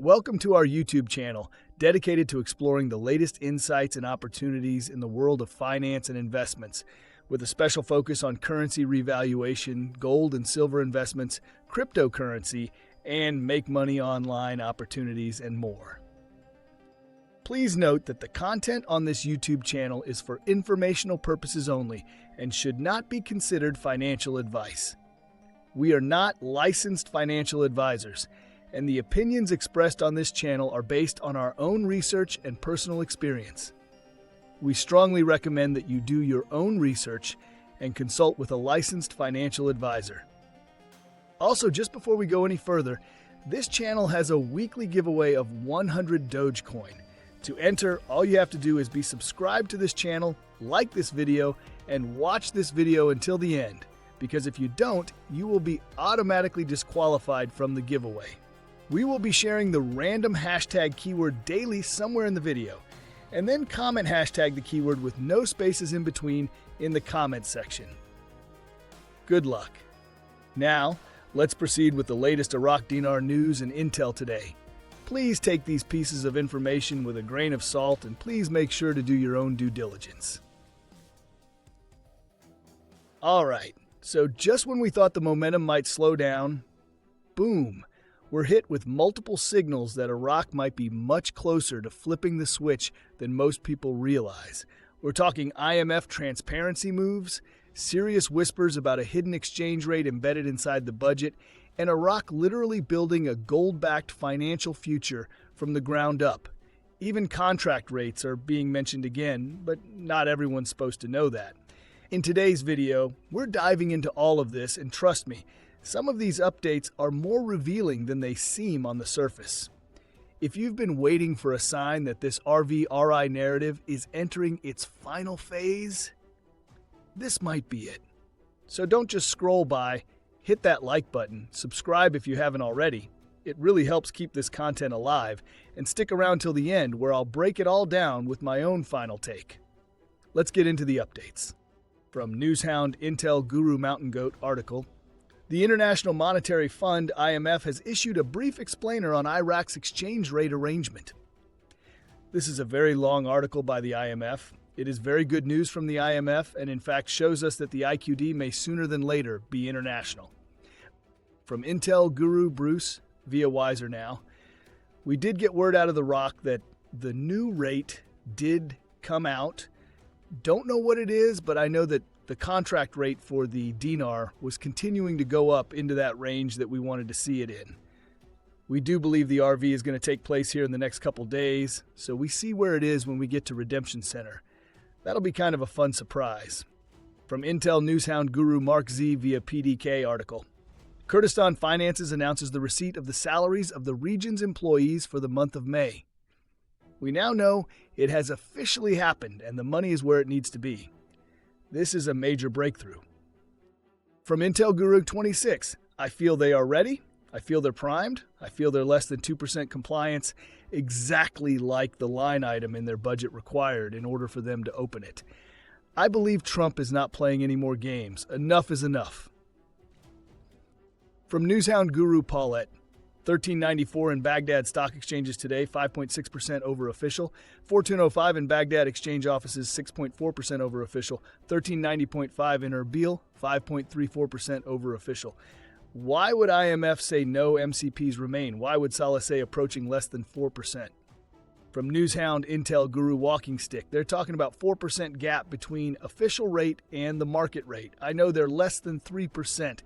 Welcome to our YouTube channel, dedicated to exploring the latest insights and opportunities in the world of finance and investments, with a special focus on currency revaluation, gold and silver investments, cryptocurrency, and make money online opportunities and more. Please note that the content on this YouTube channel is for informational purposes only and should not be considered financial advice. We are not licensed financial advisors, and the opinions expressed on this channel are based on our own research and personal experience. We strongly recommend that you do your own research and consult with a licensed financial advisor. Also, just before we go any further, this channel has a weekly giveaway of 100 Dogecoin. To enter, all you have to do is be subscribed to this channel, like this video, and watch this video until the end, because if you don't, you will be automatically disqualified from the giveaway. We will be sharing the random hashtag keyword daily somewhere in the video, and then comment hashtag the keyword with no spaces in between in the comment section. Good luck. Now, let's proceed with the latest Iraq dinar news and intel today. Please take these pieces of information with a grain of salt, and please make sure to do your own due diligence. All right, so just when we thought the momentum might slow down, boom, we're hit with multiple signals that Iraq might be much closer to flipping the switch than most people realize. We're talking IMF transparency moves, serious whispers about a hidden exchange rate embedded inside the budget, and Iraq literally building a gold-backed financial future from the ground up. Even contract rates are being mentioned again, but not everyone's supposed to know that. In today's video, we're diving into all of this, and trust me, some of these updates are more revealing than they seem on the surface. If you've been waiting for a sign that this RVRI narrative is entering its final phase, this might be it. So don't just scroll by. Hit that like button, subscribe if you haven't already. It really helps keep this content alive, and stick around till the end where I'll break it all down with my own final take. Let's get into the updates. From NewsHound Intel Guru Mountain Goat article, the International Monetary Fund, IMF, has issued a brief explainer on Iraq's exchange rate arrangement. This is a very long article by the IMF. It is very good news from the IMF, and in fact shows us that the IQD may sooner than later be international. From Intel Guru Bruce, via Wiser Now, we did get word out of the Rock that the new rate did come out. Don't know what it is, but I know that the contract rate for the dinar was continuing to go up into that range that we wanted to see it in. We do believe the RV is going to take place here in the next couple days, so we see where it is when we get to Redemption Center. That'll be kind of a fun surprise. From Intel Newshound Guru MarkZ via PDK article, Kurdistan Finances announces the receipt of the salaries of the region's employees for the month of May. We now know it has officially happened and the money is where it needs to be. This is a major breakthrough. From Intel Guru 26, I feel they are ready. I feel they're primed. I feel they're less than 2% compliance, exactly like the line item in their budget required in order for them to open it. I believe Trump is not playing any more games. Enough is enough. From Newshound Guru Paulette, 1394 in Baghdad stock exchanges today, 5.6% over official. 1405 in Baghdad exchange offices, 6.4% over official. 1390.5 in Erbil, 5.34% over official. Why would IMF say no MCPs remain? Why would Salah say approaching less than 4%? From Newshound Intel Guru Walkingstick, they're talking about 4% gap between official rate and the market rate. I know they're less than 3%.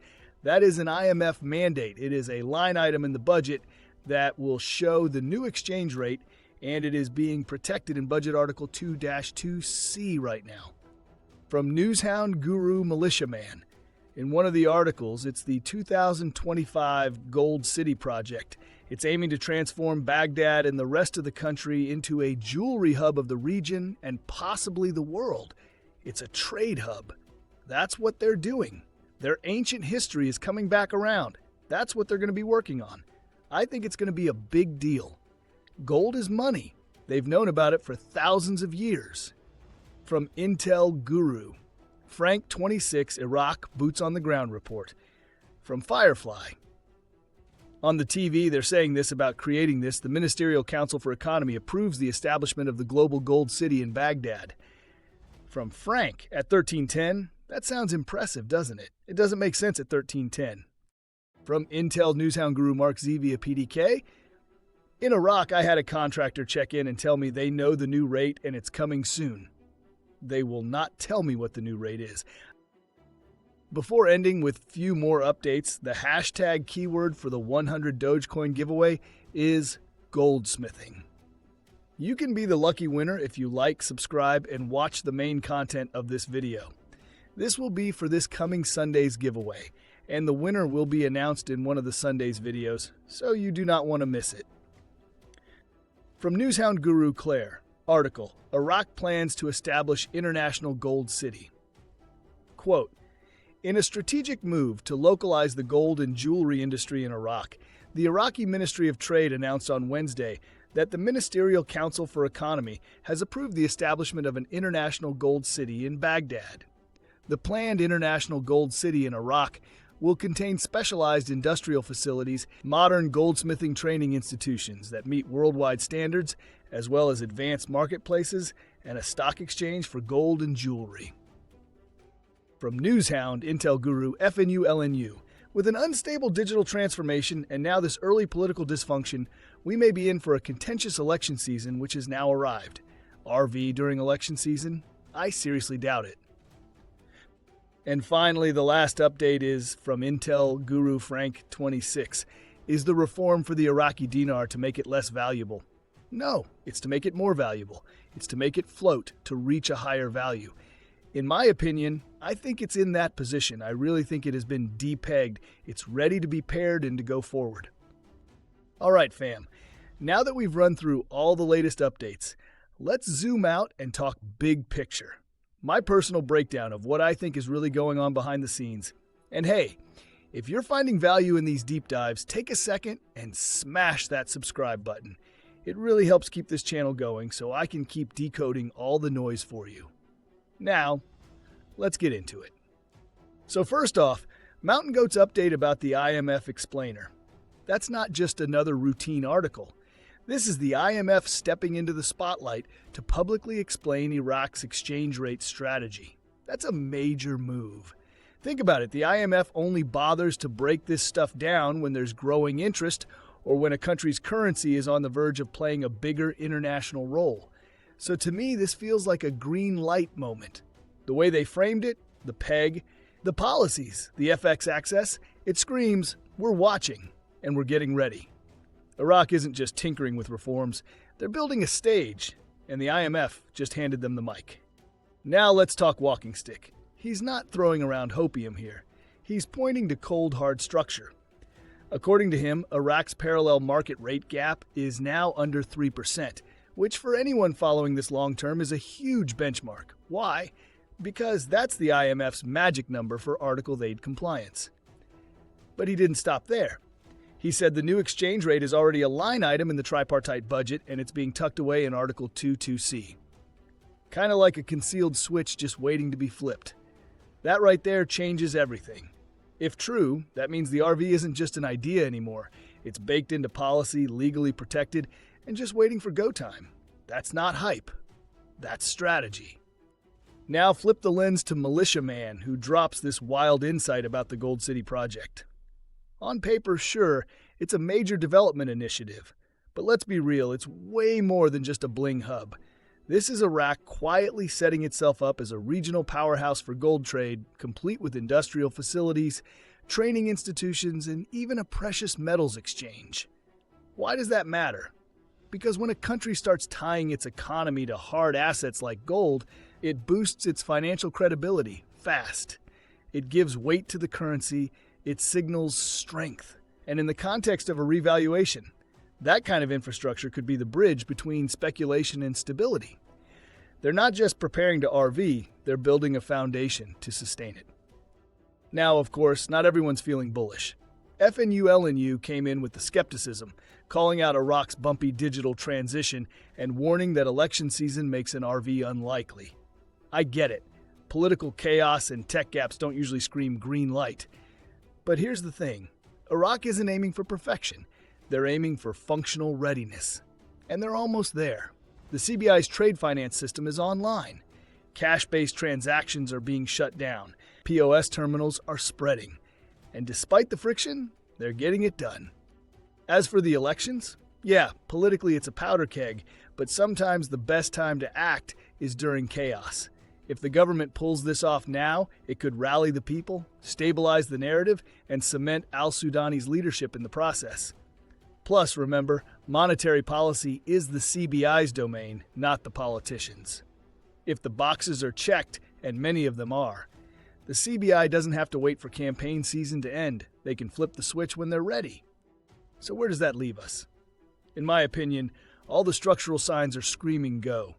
That is an IMF mandate. It is a line item in the budget that will show the new exchange rate, and it is being protected in Budget Article 2-2C right now. From Newshound Guru Militia Man, in one of the articles, it's the 2025 Gold City Project. It's aiming to transform Baghdad and the rest of the country into a jewelry hub of the region and possibly the world. It's a trade hub. That's what they're doing. Their ancient history is coming back around. That's what they're going to be working on. I think it's going to be a big deal. Gold is money. They've known about it for thousands of years. From Intel Guru, Frank 26 Iraq Boots on the Ground report. From Firefly, On the TV, they're saying this about creating this. The Ministerial Council for Economy approves the establishment of the global gold city in Baghdad. From Frank at 1310, that sounds impressive, doesn't it? It doesn't make sense at 1310. From Intel Newshound Guru MarkZ via PDK, in Iraq, I had a contractor check in and tell me they know the new rate and it's coming soon. They will not tell me what the new rate is. Before ending with few more updates, the hashtag keyword for the 100 Dogecoin giveaway is goldsmithing. You can be the lucky winner if you like, subscribe, and watch the main content of this video. This will be for this coming Sunday's giveaway, and the winner will be announced in one of the Sunday's videos, so you do not want to miss it. From Newshound Guru Claire, article, Iraq plans to establish international gold city. Quote, in a strategic move to localize the gold and jewelry industry in Iraq, the Iraqi Ministry of Trade announced on Wednesday that the Ministerial Council for Economy has approved the establishment of an international gold city in Baghdad. The planned international gold city in Iraq will contain specialized industrial facilities, modern goldsmithing training institutions that meet worldwide standards, as well as advanced marketplaces and a stock exchange for gold and jewelry. From Newshound Intel Guru FNU LNU, with an unstable digital transformation and now this early political dysfunction, we may be in for a contentious election season which has now arrived. RV during election season? I seriously doubt it. And finally, the last update is from Intel Guru Frank 26. Is the reform for the Iraqi dinar to make it less valuable? No, it's to make it more valuable. It's to make it float, to reach a higher value. In my opinion, I think it's in that position. I really think it has been depegged. It's ready to be paired and to go forward. All right, fam. Now that we've run through all the latest updates, let's zoom out and talk big picture. My personal breakdown of what I think is really going on behind the scenes. And hey, if you're finding value in these deep dives, take a second and smash that subscribe button. It really helps keep this channel going so I can keep decoding all the noise for you. Now, let's get into it. So first off, Mountain Goat's update about the IMF explainer. That's not just another routine article. This is the IMF stepping into the spotlight to publicly explain Iraq's exchange rate strategy. That's a major move. Think about it, the IMF only bothers to break this stuff down when there's growing interest or when a country's currency is on the verge of playing a bigger international role. So to me, this feels like a green light moment. The way they framed it, the peg, the policies, the FX access, it screams, we're watching and we're getting ready. Iraq isn't just tinkering with reforms, they're building a stage, and the IMF just handed them the mic. Now let's talk Walkingstick. He's not throwing around hopium here. He's pointing to cold hard structure. According to him, Iraq's parallel market rate gap is now under 3%, which for anyone following this long term is a huge benchmark. Why? Because that's the IMF's magic number for Article 8 compliance. But he didn't stop there. He said the new exchange rate is already a line item in the tripartite budget and it's being tucked away in Article 2.2c. Kind of like a concealed switch just waiting to be flipped. That right there changes everything. If true, that means the RV isn't just an idea anymore. It's baked into policy, legally protected, and just waiting for go time. That's not hype. That's strategy. Now flip the lens to Militia Man, who drops this wild insight about the Gold City project. On paper, sure, it's a major development initiative. But let's be real, it's way more than just a bling hub. This is Iraq quietly setting itself up as a regional powerhouse for gold trade, complete with industrial facilities, training institutions, and even a precious metals exchange. Why does that matter? Because when a country starts tying its economy to hard assets like gold, it boosts its financial credibility fast. It gives weight to the currency, it signals strength. And in the context of a revaluation, that kind of infrastructure could be the bridge between speculation and stability. They're not just preparing to RV, they're building a foundation to sustain it. Now, of course, not everyone's feeling bullish. FNU LNU came in with the skepticism, calling out Iraq's bumpy digital transition and warning that election season makes an RV unlikely. I get it. Political chaos and tech gaps don't usually scream green light. But here's the thing. Iraq isn't aiming for perfection. They're aiming for functional readiness. And they're almost there. The CBI's trade finance system is online. Cash-based transactions are being shut down. POS terminals are spreading. And despite the friction, they're getting it done. As for the elections, yeah, politically it's a powder keg, but sometimes the best time to act is during chaos. If the government pulls this off now, it could rally the people, stabilize the narrative, and cement al-Sudani's leadership in the process. Plus, remember, monetary policy is the CBI's domain, not the politicians. If the boxes are checked, and many of them are, the CBI doesn't have to wait for campaign season to end. They can flip the switch when they're ready. So where does that leave us? In my opinion, all the structural signs are screaming go.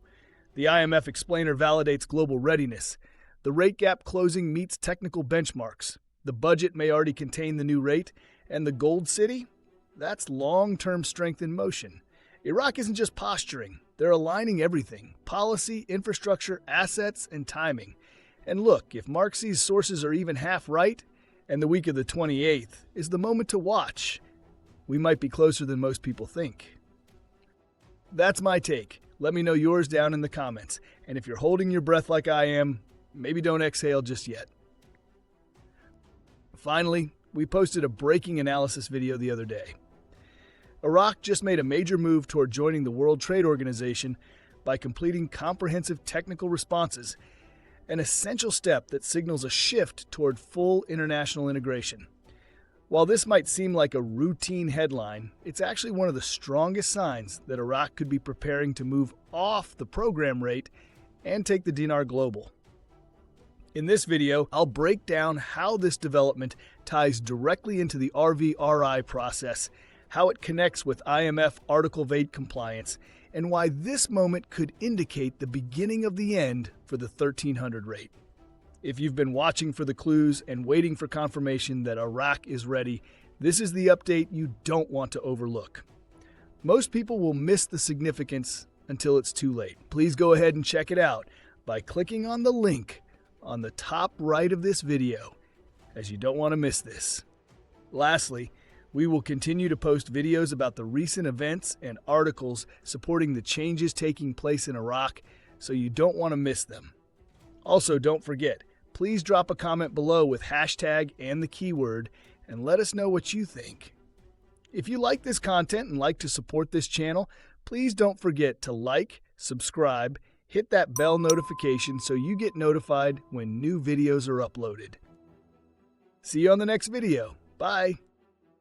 The IMF explainer validates global readiness. The rate gap closing meets technical benchmarks. The budget may already contain the new rate. And the gold city? That's long-term strength in motion. Iraq isn't just posturing. They're aligning everything: policy, infrastructure, assets, and timing. And look, if MarkZ's sources are even half right, and the week of the 28th is the moment to watch, we might be closer than most people think. That's my take. Let me know yours down in the comments. And if you're holding your breath like I am, maybe don't exhale just yet. Finally, we posted a breaking analysis video the other day. Iraq just made a major move toward joining the World Trade Organization by completing comprehensive technical responses, an essential step that signals a shift toward full international integration. While this might seem like a routine headline, it's actually one of the strongest signs that Iraq could be preparing to move off the program rate and take the dinar global. In this video, I'll break down how this development ties directly into the RVRI process, how it connects with IMF Article of 8 compliance, and why this moment could indicate the beginning of the end for the 1300 rate. If you've been watching for the clues and waiting for confirmation that Iraq is ready, this is the update you don't want to overlook. Most people will miss the significance until it's too late. Please go ahead and check it out by clicking on the link on the top right of this video, as you don't want to miss this. Lastly, we will continue to post videos about the recent events and articles supporting the changes taking place in Iraq, so you don't want to miss them. Also, don't forget, please drop a comment below with hashtag and the keyword and let us know what you think. If you like this content and like to support this channel, please don't forget to like, subscribe, hit that bell notification so you get notified when new videos are uploaded. See you on the next video. Bye.